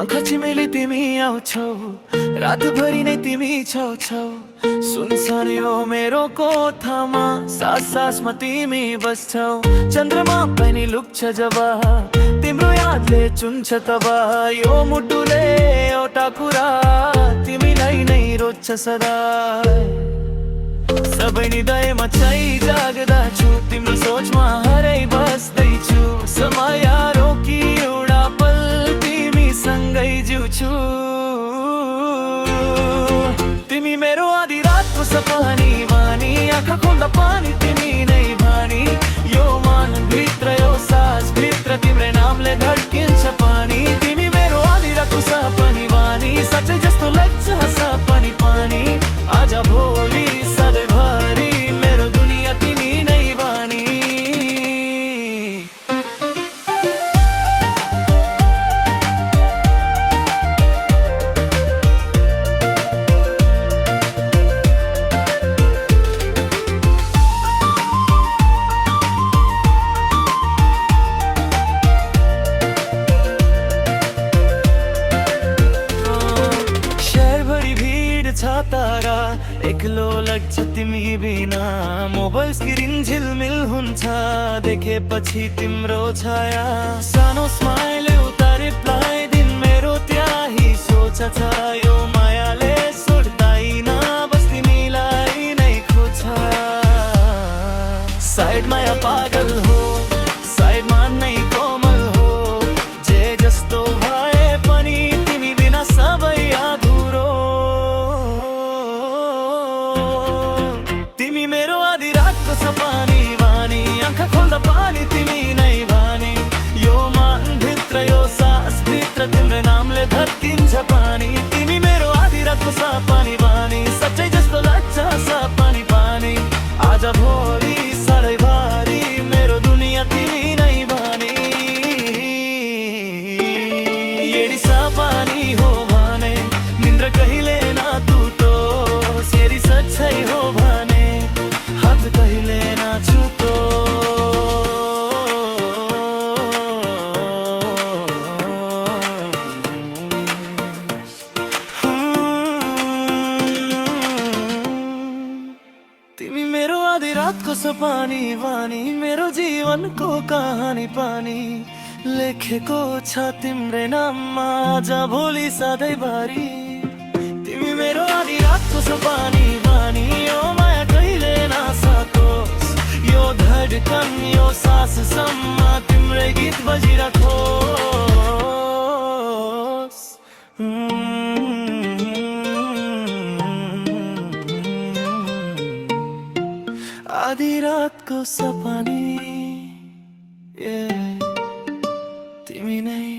आँखा चिमेली तिमी आउँछौ, रातभरि नै तिमी छौ छौ। सुनसान यो मेरो कोठामा, सास सासमा तिमी बस्छौ। चन्द्रमा पनि लुक्छ जब तिम्रो यादले चुन्छ तब। यो मुटुले एउटा कुरा तिमीलाई नै रोज्छ सदा। सबै हृदयमा चाहिँ जाग्दा छु, तिम्रो सोचमा हरै बस्दैछु। समय रोकी एउटा पल तिमी सँगै जिउँछु। तिमी मेरो आधी रातको सपनी बानी, आँखा खोल्दा पानी तिमी नै बानी। यो मन भित्र यो सास भित्र तिम्रै नामले धड्किन्छ पानी। तिमी मेरो आधी रातको सपनी बानी, सच्चै जस्तो लाग्छ सपनी पानी। आज भोलि सधैँभरि मेरो दुनिया तिमी नै बानी। तारा एक्लो लाग्छ तिमी बिना, मोबाइल स्क्रिन झिलमिल हुन्छ देखेपछि तिम्रो छाया। सानो स्माइल उता रिप्लाई दिन मेरो त्यही सोच छ। यो मायाले सुट्दैन बस तिमीलाई नै खोज्छ। साइड माया पागल हो, साइड मान नै कोमल हो। जे जस्तो भए पनि तिमी बिना सबै अधुरो। तिमी मेरो आधी रातको सपनी बानी, आँखा खोल्दा पानी तिमी नै बानी। यो मन भित्र यो सास भित्र तिम्रो नामले धड्किन्छ पानी। तिमी मेरो आधी रातको सपनी बानी, सच्चै जस्तो लाग्छ सपनी पानी। आज भोलि सधैँभरि मेरो दुनिया तिमी नै बानी। यदि सपनी हो भने निन्द्रा कहिले नटुटोस्, यदि सच्चै हो भने हात कहिले नछुटो। तिमी मेरो आधी रातको सपनी बानी, मेरो जीवनको कहानी पानी। लेखेको छ तिम्रै नाममा आज भोलि सधैँभरि। तिमी मेरो आधी रातको सपनी बानी, यो माया कहिले नसकोस्। यो धड्कन यो साससम्म तिम्रै गीत बजिराखोस्। आधी रातको सपनी तिमी नै